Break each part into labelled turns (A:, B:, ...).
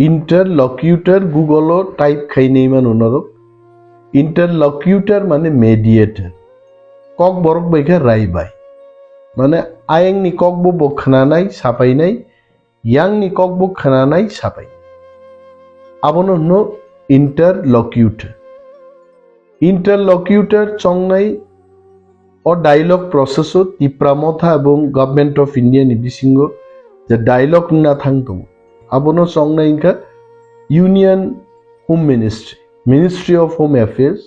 A: Interlocutor गुगलो type खाइनै मानुनरो interlocutor माने mediator कक बरक बैखा रायबाय माने आयंनि कक बो खोनानाय साफायनाय यांनि कक बो खोनानाय साफाय आबनो नो इंटरलॉक्यूटर चंगनाय और डायलॉग प्रोसेसो तिप्रामथा एवं गवर्नमेंट ऑफ इंडिया नि बिसिंगो जे डायलॉग ना थांतो आबनो चंगनाय इनका union home ministry of home affairs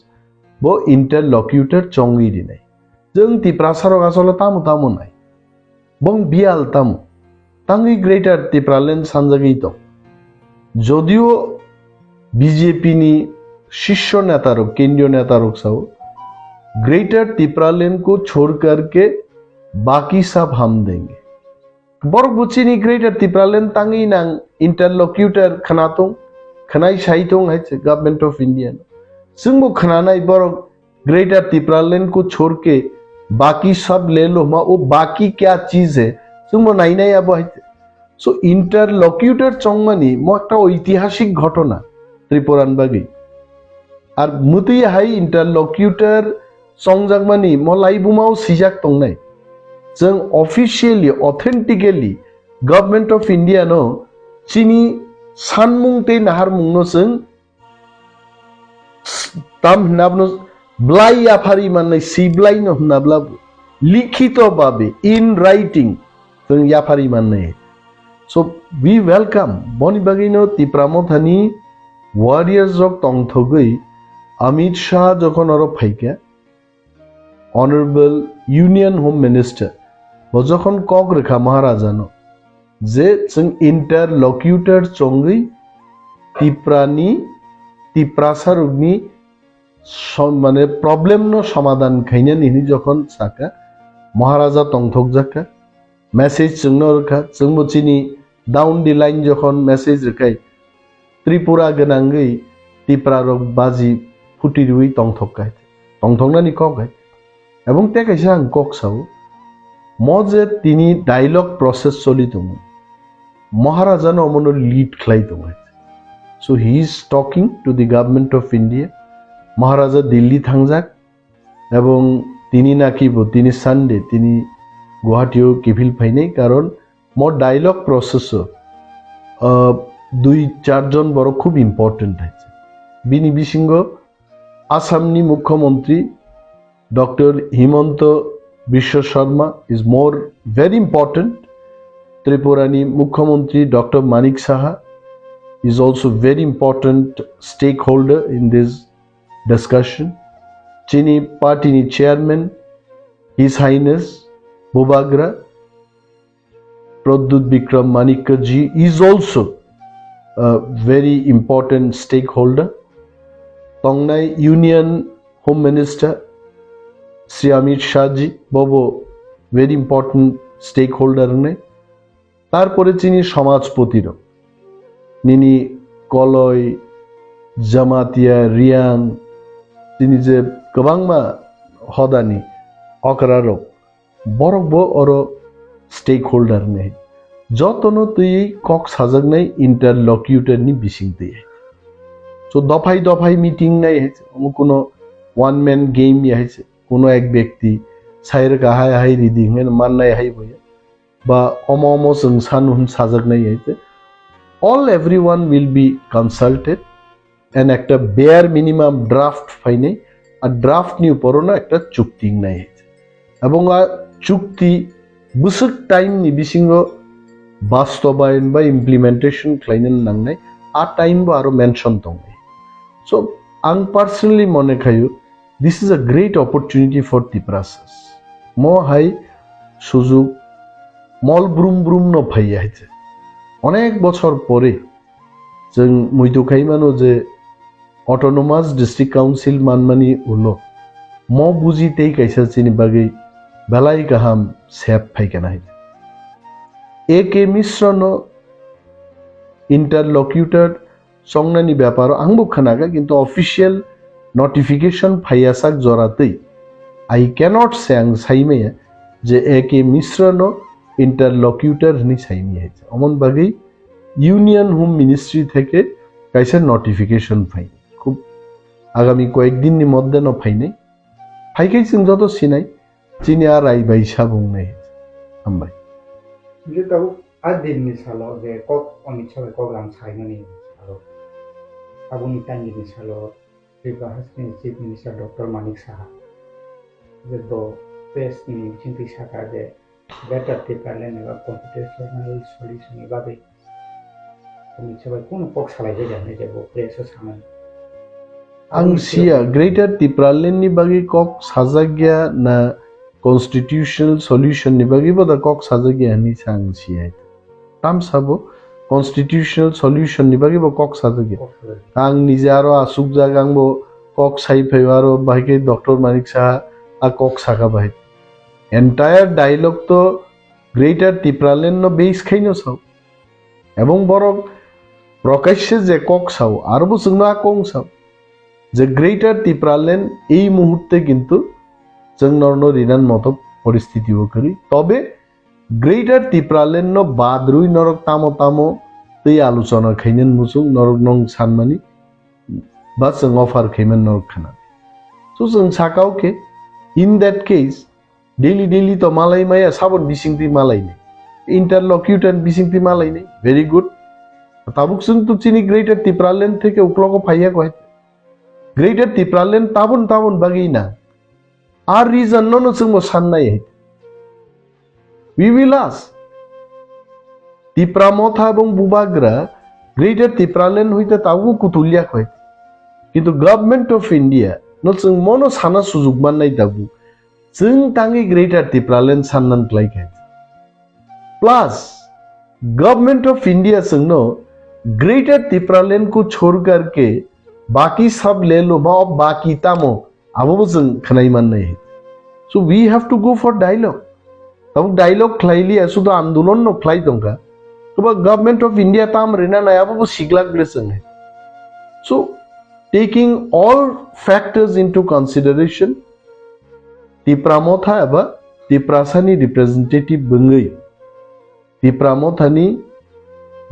A: बो इंटरलॉक्यूटर चंगी दिनाय जों तिप्रासारो गासलो तामु तामु नाय बं बियाल तामु तांगी ग्रेटर तिप्रालैंड सानजागै दं जदियो बीजेपी नि शीर्ष नेतारों केंद्रीय नेतारों साव ग्रेटर तिप्रालैंड को छोड़ करके बाकी सब हम देंगे बरबुचिनी ग्रेटर तिप्रालैंड तांगी नांग इंटरलॉक्यूटर खनातों खनाई शाइतों है गवर्नमेंट ऑफ इंडिया सिंगो खनानाई बर ग्रेटर तिप्रालैंड को छोड़ के बाकी सब ले लो मा वो बाकी क्या चीज है सिंगो नाई नाई अब है सो इंटरलॉक्यूटर चंगमानी मो একটা ঐতিহাসিক ঘটনা त्रिपुरान बागी আর मुती हाई इंटरलॉक्यूटर चंगजाक मानी मो लाइबुमाव सिजाक तंगनाय जों officially authentically government of India नो चिनी सानमुं ते नाहार मुंनो जों ताम हनाबनो ब्लाई आफारि माननाय सिब्लाई नो हनाब्ला लिखित भाबे इन राइटिंग जों याफारि माननाय सो वी वेलकम बनि बागिनो तिप्रामथानी वारियर्स जक तंगथगै अमित शाह जखन आरो फाइका ऑनरेबल यूनियन होम मिनिस्टर बजखन कक रेखा महाराजानो जे जों इंटरलॉक्यूटर चंगै तिप्रासारुगनि माने प्रॉब्लेम नो समाधान खाइना निहि जखन साका महाराजा तंगथक जाका मेसेज जोंनो रखा जों मोचिनि डाउन दि लाइन जखन मेसेज रखाय त्रिपुरा गनांगै तिप्रारक बाजी फुटिरुई तंगथकाय तंगथकनानि ककाय एवं ते कैसे आं कक साव मजे तिनी डायलॉग प्रोसेस चली दं महाराजा नो मनो लीड खलाय दं so he is talking to the government of India Maharaja Delhi थांजाक एवं तिनी नाकिबो तिनी सानडे तिनी गुवाहाटीयाव किफिल फाइनाय कारण मो डायलॉग प्रोसेस दुई चार जन बर खूब इम्पोर्टेंट है बिनि बिसिंगो आसामनी मुख्यमंत्री doctor Himanta Biswa Sarma is more very important त्रिपुरानी मुख्यमंत्री doctor Manik Saha is also very important stakeholder in this discussion. Chini party ni chairman, His Highness Bobagra Pradut Bikram Manikka ji is also a very important stakeholder. Tongnai Union Home Minister Sri Amit Shah ji Bobo very important stakeholder ne. Tarpore chini samajpotiro निनी कलय जमातिया रियां तिनी जे गोबांमा हदानी अकरारक बरकबो अरो stake holder ने जतनो तुई कक साजगनाय interlocutor नि बिसिंगते सो दफाई दफाई meeting नाय है कोनो वन मैन गेम या है कोनो एक व्यक्ति साइर का हाय हाय रिदिं माननाय हाय बया बा अमो अमो जों सानहुन साजगनाय है all everyone will be consulted and একটা bare minimum draft ফাইনে আর draft নি উপরও না একটা চুক্তি নাই এবং চুক্তি বুসুক টাইম নি বিসিঙ্গ বাস্তবায়ন বা ইমপ্লিমেন্টেশন ক্লাইনেন নাংনাই আর টাইম বা আরো মেনশন দং সো আং পার্সোনালি মনে খায়ু this is a great opportunity for the process মো হাই সুযোগ মল ব্রুম ব্রুম ন ফাইয়া হইছে অনেক বছর পরে जों মুইতো খাইমানো যে অটোনোমাস ডিস্ট্রিক্ট কাউন্সিল মানমানি হলো म बुजितेই কাইসা চিনি বাগै বেলাই গাহাম সেপ ফাইকানা হয় একে মিশ্রণ इंटरलॉक्यूटर संगनानि ব্যাপার आंबो खोनागा किंतु ऑफिशियल नोटिफिकेशन फाइयासाक जरातै आई कैनॉट से आं साइमे जे एके मिश्रণ इंटरलॉक्यूटर नि साइमी है अमन बागै ইউনিয়ন হোম মিনিস্ট্রি থেকে কাইসে নোটিফিকেশন পাই খুব আগামী কয়েকদিনের মধ্যে ন ফাই নাই ফাইকাই जों যত সিনাই চিনি আর আই বাইসা বুংনাই হামবাই
B: যে তাও আদিননি সালো যে কক অমিত সবাই কগ্রাম সাইমানি সালো আবুনি টাইনি সালো Tripura হাসনি chief minister doctor Manik Saha যে তো প্রেস নি চিন্তি সাকা যে বেটার ত্রিপুরালেন এবার কম্পিউটেশনাল সলিউশন এভাবে অমিত সবাই কোন কক সালাই জানে যে প্রেস সামান
A: आं सिया ग्रेटर टिप्रालेन नि बागै कक साजागिया ना कन्स्टिट्यूशनल सल्यूशन नि बागै बदा कक साजागिया नि सांग सिया ताम साबो कन्स्टिट्यूशनल सल्यूशन नि बागै कक साजागिया आं निजे आरो आसुक जागांबो कक साइ फैवारो बाइके डॉक्टर मानिक साहा आ कक सागा बाइ एंटायर डायलॉग तो greater Tipraland no base खाइनो Sao एवं बरक प्रकाश्य जे कक साव आरो जोंना कं साव যে গ্রেটার টিপ্রালেন এই মুহূর্তে কিন্তু जों नरनो रिनान मतो परिस्थितिबो करी तबे ग्रेटर टिप्रालेन नो बाद्रुई नरक तामो तामो तै आलोचना खैनेन मुसुं नरक नंग सानमानि बा जों अफार खैमेन नरक खाना सो जों साकाव के इन दैट केस डेली तो मालाय माया साबन बिसिंति मालाय ने इंटरलॉक्यूटर बिसिंति मालाय ने वेरी गुड ताबुक जों तो चिनी ग्रेटर टिप्रालेन থেকে उक्लको फाइया कय greater Tipraland ताबन ताबन बागैना are region no जों साननाय वी विल आस्क टिप्रामथा এবং বুবাগ্রা গ্রেটার টিপ্রালেন হইতে তাবু কুতুলিয়া কয় কিন্তু গভর্নমেন্ট অফ ইন্ডিয়া नो जों मनो साना सुजुग माननाय दाबु जों तांगि ग्रेटर टिप्रालेन साननान क्लाइखाय प्लस गवर्नमेंट ऑफ इंडिया जोंनो ग्रेटर टिप्रालेन को छोड़ करके बाकी सब ले लो मा बाकी तामो आबो जों खनाय माननाय so we have to go for dialogue तब डायलॉग खलाइली सुदो आंदोलन नो खलाइ दंगा तब गवर्नमेंट ऑफ इंडिया ताम रेना नायाबो सिगलाग ग्लेसं so taking all factors into consideration Tipra Motha एबा टिप्रासानि रिप्रेजेंटेटिव बंगै टिप्रामथानि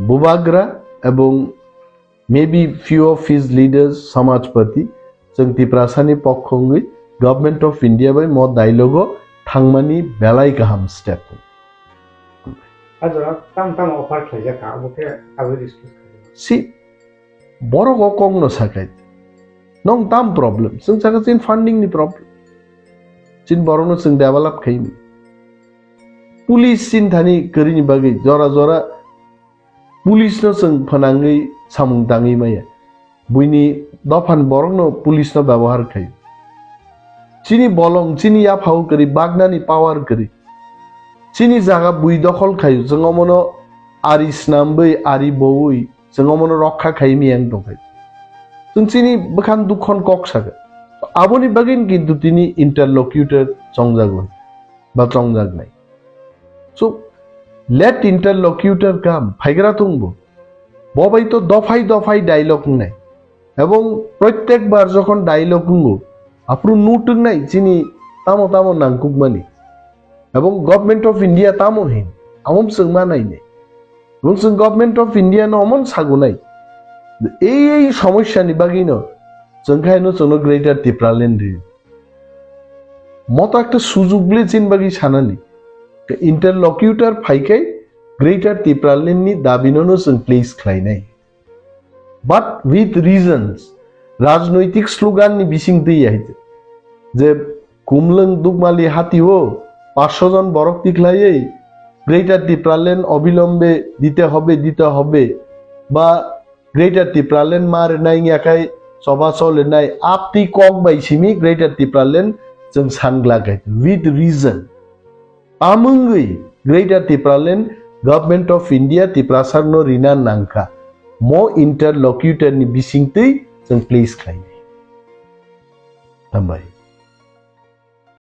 A: बुबाग्रा एवं maybe few of his leaders समाजपति जों टिप्रासानि पक्षंगै गवर्नमेंट ऑफ इंडिया बाय मो डायलॉग थांमानि बेलाय गाहाम स्टेप
B: आजरा ताम ताम अफार खायजा का बके आबो डिस्कस
A: सी बरो गो कं न साकाय नों ताम प्रॉब्लम जों साका चिन फंडिंग नि प्रॉब्लम चिन बरोनो जों डेभलप खायनि पुलिस चिन थानि करिनि बागै जरा जरा पुलिस नो जों फनाङै सामुं दाङै माया बुइनि दफान बरंनो पुलिस नो व्यवहार खाय चिनी बलं चिनी या फाउ करी बागनानि पावर करी चिनी जागा बुइ दखल खाय जों मनो आरिस नामबै आरि बौै जों मनो रक्षा खाय मियां दखाय जों चिनी बखान दुखन कक सागा आबोनि बागिन किन्तु तिनी इंटरलॉक्यूटर चंगजाग बा चंगजाग नाय सो लेट इंटरलॉक्यूटर काम फाइग्रा तुंगबो बबाई तो दफाई दफाई डायलॉग নাই এবং প্রত্যেকবার যখন ডায়লগ নুগো আপনি নুটুং নাই চিনি তামো তামো নাংকুক মানি এবং গভর্নমেন্ট অফ ইন্ডিয়া তামো হেন আমম जों মানাই নাই এবং जों গভর্নমেন্ট অফ ইন্ডিয়া নো অমন সাগু নাই এই সমস্যানি বাগিনো जों খাইনো जोंनो গ্রেটার টিপ্রালেন রে মতো একটা সুযোগলে চিন বাগি সানানি इंटरलॉक्यूटर फाइकाय ग्रेटर टिप्रालेन नि दाबिनोनो जों प्लेस खालायनाय बाट विथ रिजन्स राजनैतिक स्लोगान नि बिसिं दैयाहिते जे कुमलंग दुगमाली हातिओ 500 जन बरक तिखलायै ग्रेटर टिप्रालेन अबिलम्बे दिते होबे बा ग्रेटर टिप्रालेन मार नाय याखाय सभा चलेनाय आपति कक बायसिमी ग्रेटर टिप्रालेन जों सानग्लागाय विथ रिजन आमंगै greater Tipraland government of India टिप्रासार नो रिना नांका मो इंटरलॉक्यूटर नि बिसिंतै जों प्लेस खालायनाय हामबाय।